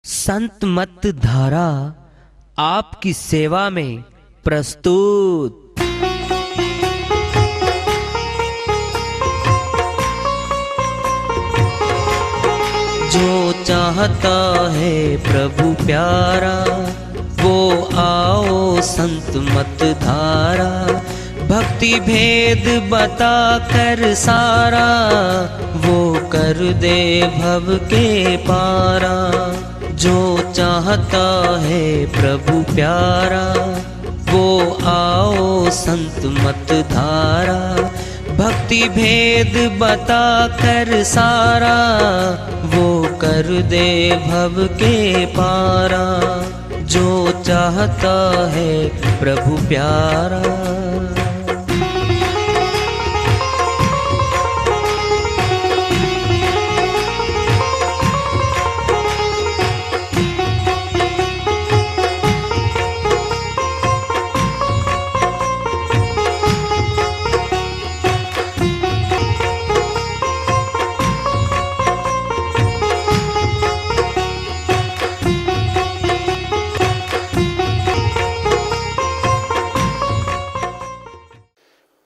संत मत धारा आपकी सेवा में प्रस्तुत। जो चाहता है प्रभु प्यारा वो आओ संत मत धारा। भक्ति भेद बता कर सारा वो कर दे भव के पारा। जो चाहता है प्रभु प्यारा वो आओ संत मत धारा। भक्ति भेद बता कर सारा वो कर दे भव के पारा। जो चाहता है प्रभु प्यारा।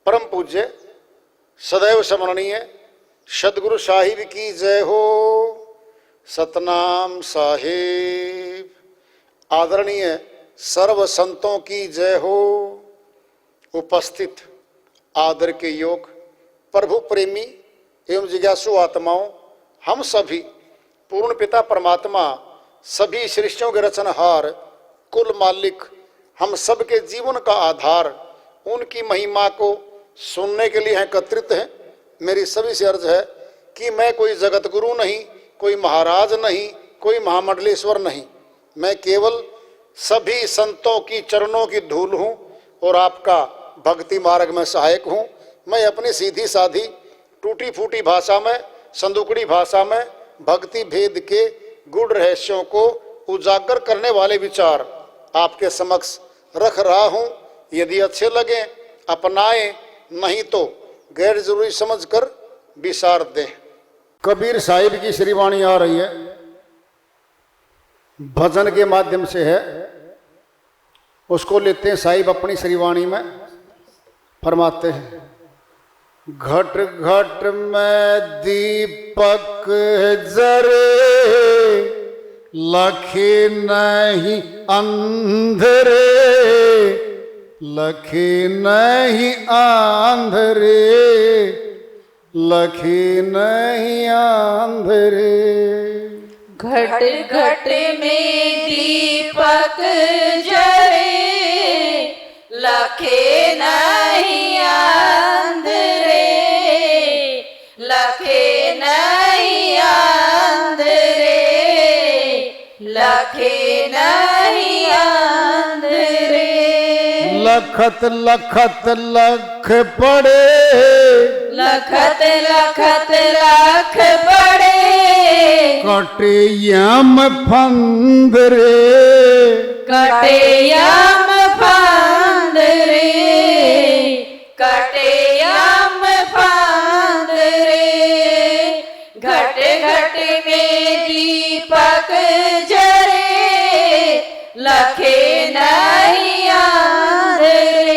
परम पूज्य सदैव स्मरणीय सदगुरु साहिब की जय हो। सतनाम साहिब। आदरणीय सर्व संतों की जय हो। उपस्थित आदर के योग प्रभु प्रेमी एवं जिज्ञासु आत्माओं, हम सभी पूर्ण पिता परमात्मा सभी सृष्टियों के रचनहार कुल मालिक हम सबके जीवन का आधार उनकी महिमा को सुनने के लिए एकत्रित हैं। मेरी सभी से अर्ज है कि मैं कोई जगत गुरु नहीं, कोई महाराज नहीं, कोई महामंडलेश्वर नहीं। मैं केवल सभी संतों की चरणों की धूल हूँ और आपका भक्ति मार्ग में सहायक हूँ। मैं अपनी सीधी साधी टूटी फूटी भाषा में, संदुकड़ी भाषा में भक्ति भेद के गूढ़ रहस्यों को उजागर करने वाले विचार आपके समक्ष रख रहा हूँ। यदि अच्छे लगे अपनाएं, नहीं तो गैर जरूरी समझकर विसार दें। कबीर साहिब की श्रीवाणी आ रही है, भजन के माध्यम से है। उसको लेते हैं साहिब अपनी श्रीवाणी में फरमाते हैं। घट घट में दीपक जरे लखे नहीं अंधरे। लखे नहीं आंधरे, लखे नहीं आंधरे। घट घट में दीपक जरे लखे नहीं आंधरे। लखे नहीं आंधरे, लखे नहीं आंधरे। लखत लखत लख पड़े, लखत लखत लख पड़े। कटे यम फंदरे, कटे यम फंदरे। कटे यम फंदरे। घट घट में दीपक जरे लखे नहीं आंधरे।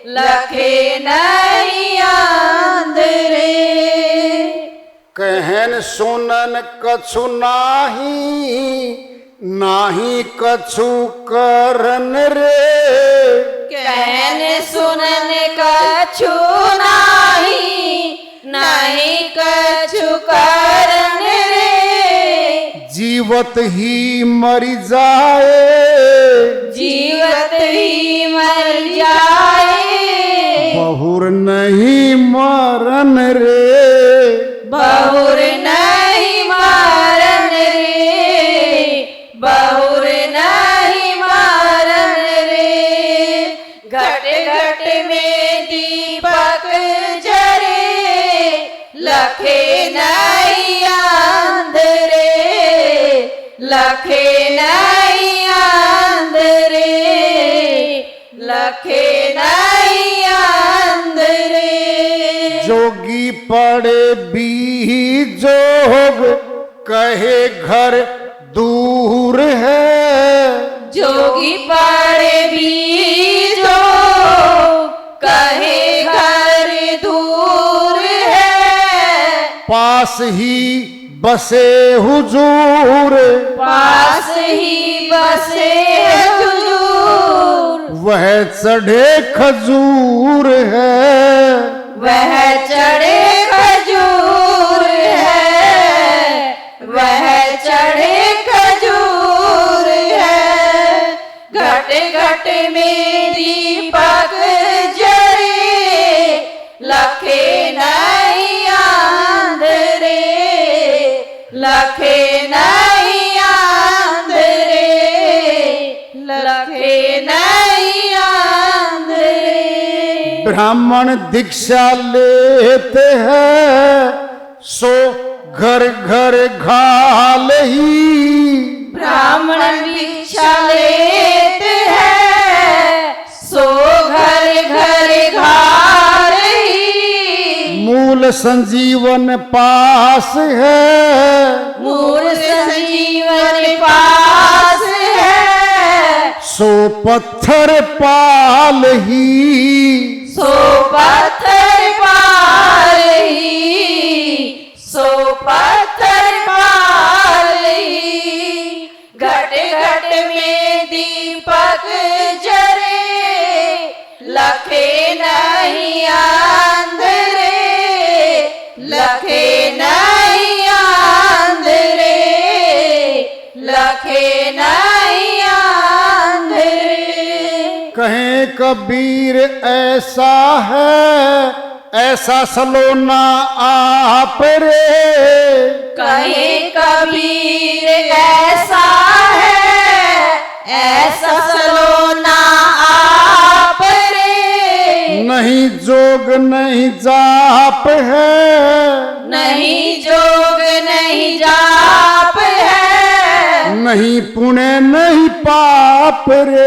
लखे नहीं आंधरे। कहन सुनन कछु नाही, नाही कछु करन रे। कहन सुनन कछु नाही, नाही कछु करन रे। जीवत ही मरि जाए, जीवत ही मर जाए। बहुर नहीं मरन रे। बहुर नहीं मरन रे। बहुर नहीं मरन रे। घट घट में दीपक जरे लखे नहीं आंधरे। लखे नहीं आंधरे। लखे नहीं आंधरे। जोगी पड़े भी जोग कहे घर दूर है। जोगी पड़े बीजो कहे घर दूर है। पास ही बसे हुजूर, पास ही बसे हुजूर। वह चढ़े खजूर है। वह चढ़े खजूर है। वह चढ़े खजूर है। घट घट में दीपक जरे लखे नहीं आंधरे। लखे नहीं आंधरे। लखे नहीं आंधरे। ब्राह्मण दीक्षा लेते हैं सो घर घर घाल ही। ब्राह्मण दीक्षा लेते हैं सो घर घर घाल ही। मूल संजीवन पास है। मूल संजीवन पास है। सो पत्थर पाल ही। सो पत्थर पाल ही। सो पत्थर पाल ही। घट घट में दीपक जरे लखे नहीं आंधरे। लखे नहीं आंधरे। लखे नहीं आंधरे। कहें कबीर ऐसा है, ऐसा सलोना आप रे। कहे कबीर ऐसा है, ऐसा सलोना आप रे। नहीं जोग नहीं जाप है। नहीं जोग नहीं जाप है। नहीं पुण्य नहीं पाप रे।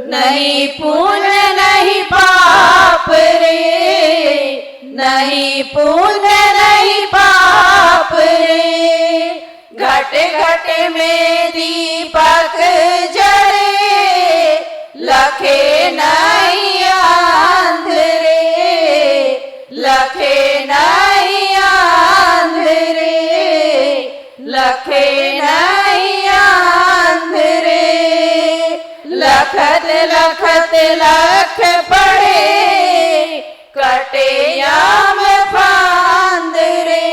नहीं पुण्य नहीं पाप रे। नहीं पुण्य नहीं पाप रे। घट घट में दीपक जरे लखे नहीं आंधरे। लखे नहीं आंधरे। लखे नहीं आंधरे। लखत लखत लख पड़े कटे याम फांद रे।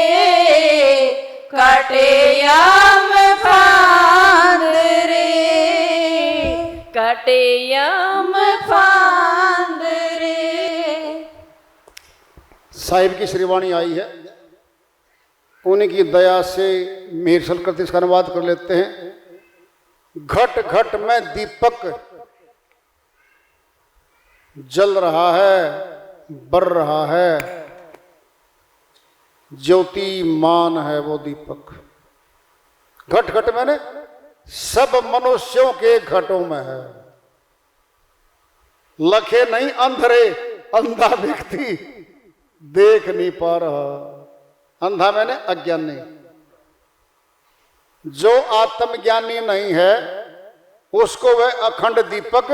कटे याम फांद रे। कटे याम फांद रे। साहिब की श्रीवाणी आई है, उन्हीं की दया से मेहरसल करते इसका अनुवाद कर लेते हैं। घट घट में दीपक जल रहा है, बर रहा है। ज्योतिमान है वो दीपक। घट घट मैंने सब मनुष्यों के घटों में है। लखे नहीं अंधरे, अंधा व्यक्ति देख नहीं पा रहा। अंधा मैंने अज्ञानी। जो आत्मज्ञानी नहीं है उसको वह अखंड दीपक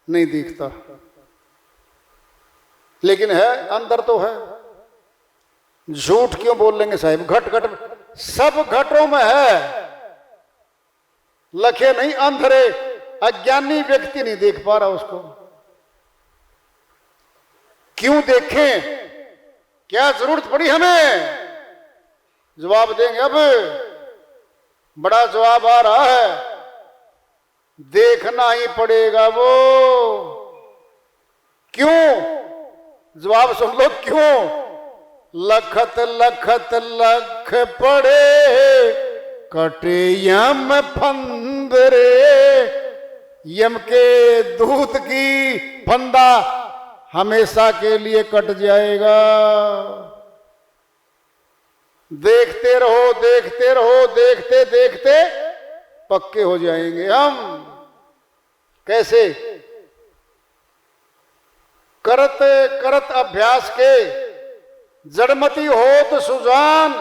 नहीं दिखता, लेकिन है अंदर तो है। झूठ क्यों बोल लेंगे साहिब? घट घट सब घटों में है। लखे नहीं अंधरे, अज्ञानी व्यक्ति नहीं देख पा रहा उसको। क्यों देखें? क्या जरूरत पड़ी हमें? जवाब देंगे अब। बड़ा जवाब आ रहा है, देखना ही पड़ेगा वो। क्यों? जवाब सुन लो क्यों। लखत लखत लख पड़े कटे यम फंदरे। यम के दूत की फंदा हमेशा के लिए कट जाएगा। देखते रहो देखते रहो, देखते देखते पक्के हो जाएंगे हम। कैसे? करत करत अभ्यास के जड़मती होत सुजान,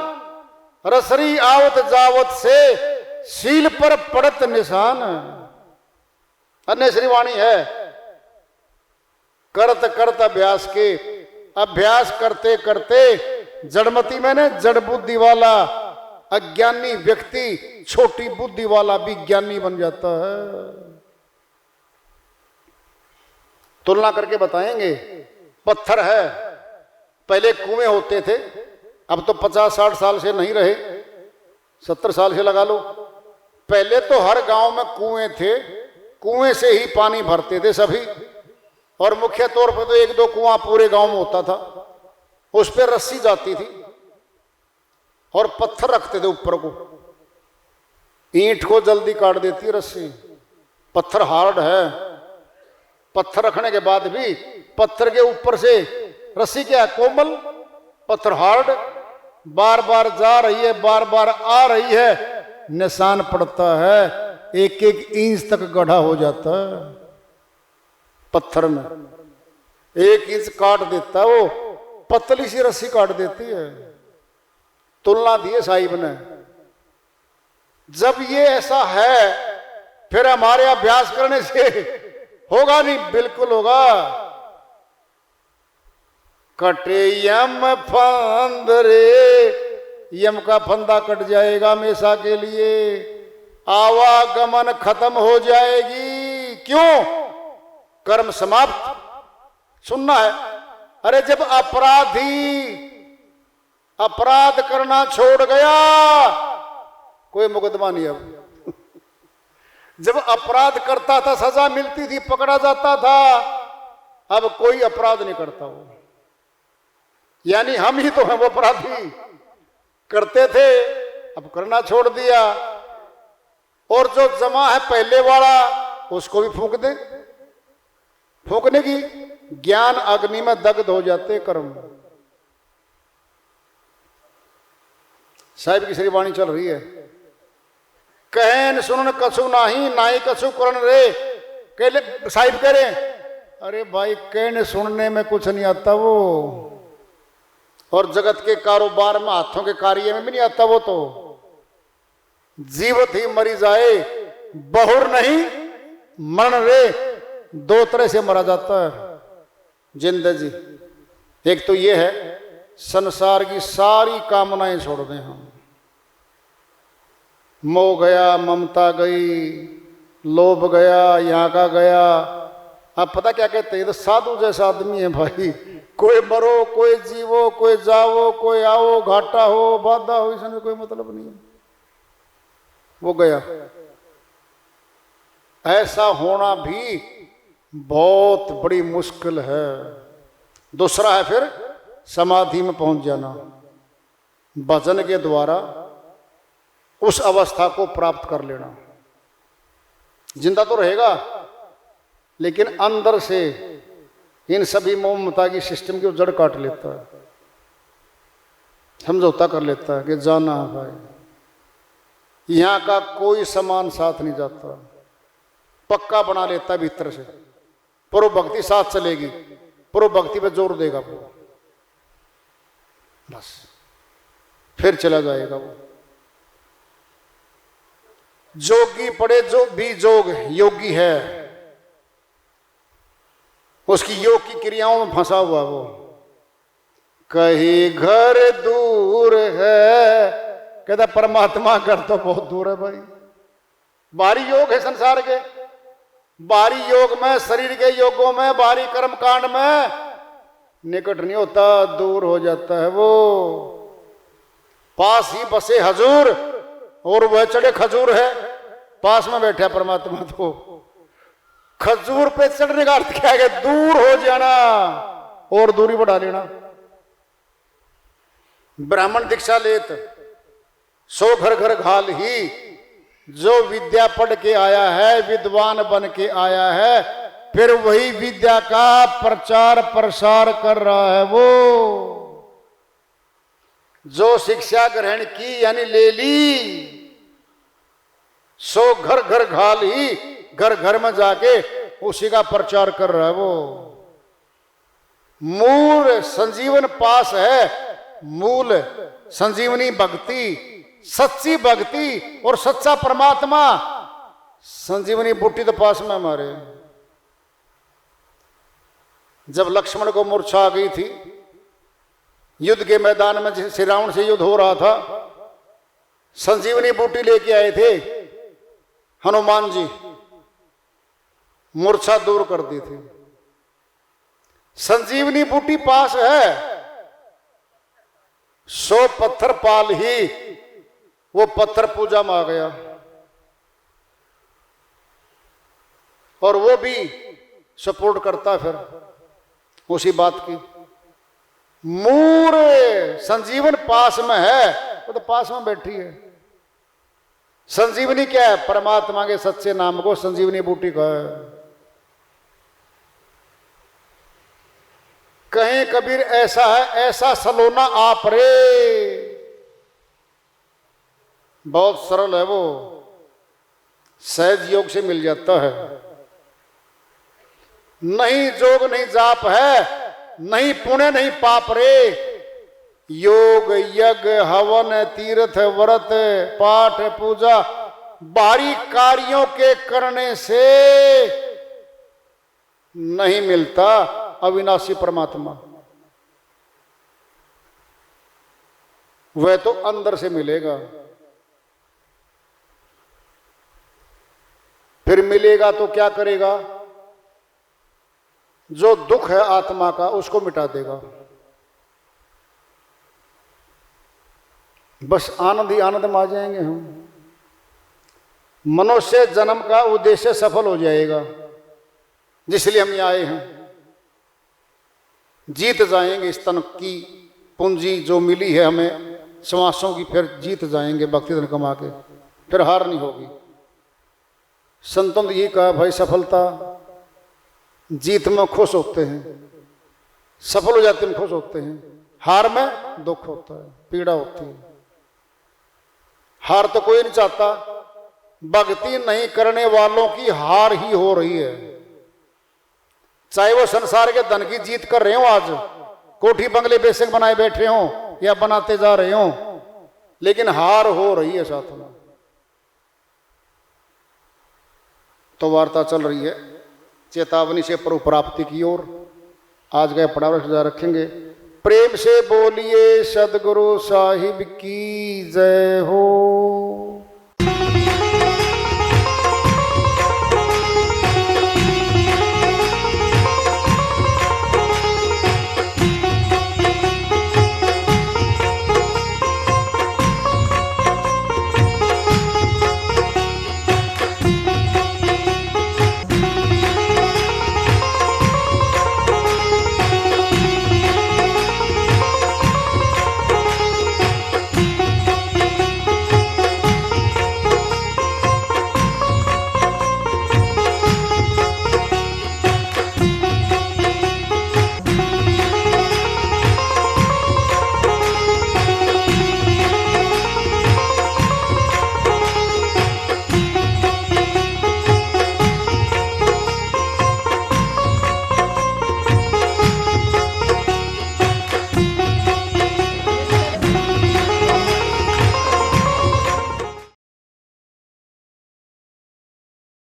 रसरी आवत जावत से सील पर पड़त निशान। अन्य श्रीवाणी है, करत करत अभ्यास के, अभ्यास करते करते जड़मती मैंने जड़ बुद्धि वाला अज्ञानी व्यक्ति छोटी बुद्धि वाला भी ज्ञानी बन जाता है। तुलना करके बताएंगे। पत्थर है, पहले कुएं होते थे, अब तो 50-60 साल से नहीं रहे, 70 साल से लगा लो। पहले तो हर गांव में कुएं थे, कुएं से ही पानी भरते थे सभी, और मुख्य तौर पर तो 1-2 कुआं पूरे गांव में होता था। उस पर रस्सी जाती थी और पत्थर रखते थे ऊपर को, ईंट को जल्दी काट देती रस्सी। पत्थर हार्ड है, पत्थर रखने के बाद भी पत्थर के ऊपर से रस्सी क्या है, कोमल, पत्थर हार्ड, बार बार जा रही है, बार बार आ रही है, निशान पड़ता है, 1-1 इंच तक गड्ढा हो जाता है पत्थर में। 1 इंच काट देता है वो, पतली सी रस्सी काट देती है। तुलना दी है साहिब ने। जब ये ऐसा है फिर हमारे अभ्यास करने से होगा नहीं, बिल्कुल होगा। कटे यम फंद रे, यम का फंदा कट जाएगा हमेशा के लिए, आवागमन खत्म हो जाएगी। क्यों? कर्म समाप्त। सुनना है, अरे जब अपराध करना छोड़ गया, कोई मुकदमा नहीं। अब जब अपराध करता था सजा मिलती थी, पकड़ा जाता था, अब कोई अपराध नहीं करता वो। यानी हम ही तो हैं वो अपराधी, करते थे अब करना छोड़ दिया। और जो जमा है पहले वाला उसको भी फूंक दे, फूंकने की ज्ञान अग्नि में दग्ध हो जाते कर्म। साहिब की श्री वाणी चल रही है, कहन सुनन कछु नाही, नाई कछु करन रे। कहले साहिब कह रहे, अरे भाई कहने सुनने में कुछ नहीं आता वो, और जगत के कारोबार में हाथों के कार्य में भी नहीं आता वो। तो जीवत ही मरी जाए, बहुर नहीं मरण रे। 2 तरह से मरा जाता है जिंदगी। एक तो ये है संसार की सारी कामनाएं छोड़ दें हम, मोह गया, ममता गई, लोभ गया, यहाँ का गया। अब पता क्या कहते हैं, तो साधु जैसा आदमी है भाई, कोई मरो, कोई जीवो, कोई जाओ, कोई आओ, घाटा हो, बाधा हो, इसमें कोई मतलब नहीं है, वो गया। ऐसा होना भी बहुत बड़ी मुश्किल है। दूसरा है फिर समाधि में पहुंच जाना, भजन के द्वारा उस अवस्था को प्राप्त कर लेना। जिंदा तो रहेगा लेकिन अंदर से इन सभी मोह ममता की सिस्टम की जड़ काट लेता है, समझौता कर लेता है कि जाना है भाई, यहां का कोई सामान साथ नहीं जाता, पक्का बना लेता है भीतर से। पूर्व भक्ति साथ चलेगी, पूर्व भक्ति पे जोर देगा वो, बस फिर चला जाएगा वो। जोगी पड़े जो भी जोग योगी है, उसकी योग की क्रियाओं में फंसा हुआ वो। कहीं घर दूर है, कहता परमात्मा घर तो बहुत दूर है भाई। बाहरी योग है संसार के, बाहरी योग में, शरीर के योगों में, बाहरी कर्म कांड में निकट नहीं होता, दूर हो जाता है वो। पास ही बसे हजूर और वह चढ़े खजूर है, पास में बैठा परमात्मा। तो खजूर पे चढ़ने का अर्थ क्या है? दूर हो जाना और दूरी बढ़ा लेना। ब्राह्मण दीक्षा लेत सो घर घर घाल ही, जो विद्या पढ़ के आया है, विद्वान बन के आया है, फिर वही विद्या का प्रचार प्रसार कर रहा है वो। जो शिक्षा ग्रहण की यानी ले ली, सो घर घर घाल ही, घर घर में जाके उसी का प्रचार कर रहा है वो। मूल संजीवन पास है, मूल संजीवनी भक्ति सच्ची भक्ति और सच्चा परमात्मा संजीवनी बूटी तो पास में हमारे। जब लक्ष्मण को मूर्छा आ गई थी, युद्ध के मैदान में श्री रावण से युद्ध हो रहा था, संजीवनी बूटी लेके आए थे हनुमान जी, मूर्छा दूर कर दी थी। संजीवनी बूटी पास है, 100 पत्थर पाल ही वो पत्थर पूजा में आ गया, और वो भी सपोर्ट करता फिर उसी बात की। मूरे संजीवन पास में है, वो तो पास में बैठी है। संजीवनी क्या है? परमात्मा के सच्चे नाम को संजीवनी बूटी का है। कहीं कबीर ऐसा है, ऐसा सलोना आप रे। बहुत सरल है वो, सहज योग से मिल जाता है। नहीं जोग नहीं जाप है, नहीं पुण्य नहीं पाप रे। योग यज्ञ हवन तीर्थ व्रत पाठ पूजा बाहरी कार्यों के करने से नहीं मिलता अविनाशी परमात्मा। वह तो अंदर से मिलेगा। फिर मिलेगा तो क्या करेगा? जो दुख है आत्मा का उसको मिटा देगा। बस आनंद ही आनंद में आ जाएंगे हम। मनुष्य जन्म का उद्देश्य सफल हो जाएगा, जिसलिए हम यहाँ आए हैं। जीत जाएंगे इस तन की पूंजी जो मिली है हमें श्वासों की, फिर जीत जाएंगे भक्ति धन कमा के, फिर हार नहीं होगी। संतों ने ये कहा, भाई सफलता जीत में खुश होते हैं, सफल हो जाते हैं खुश होते हैं, हार में दुख होता है, पीड़ा होती है। हार तो कोई नहीं चाहता, भक्ति नहीं करने वालों की हार ही हो रही है। चाहे वो संसार के धन की जीत कर रहे हो, आज कोठी बंगले बेशक बनाए बैठे हो या बनाते जा रहे हो, लेकिन हार हो रही है साथ में। तो वार्ता चल रही है चेतावनी से प्रभु प्राप्ति की ओर। आज गए पड़ाव सजा रखेंगे। प्रेम से बोलिए सदगुरु साहिब की जय हो।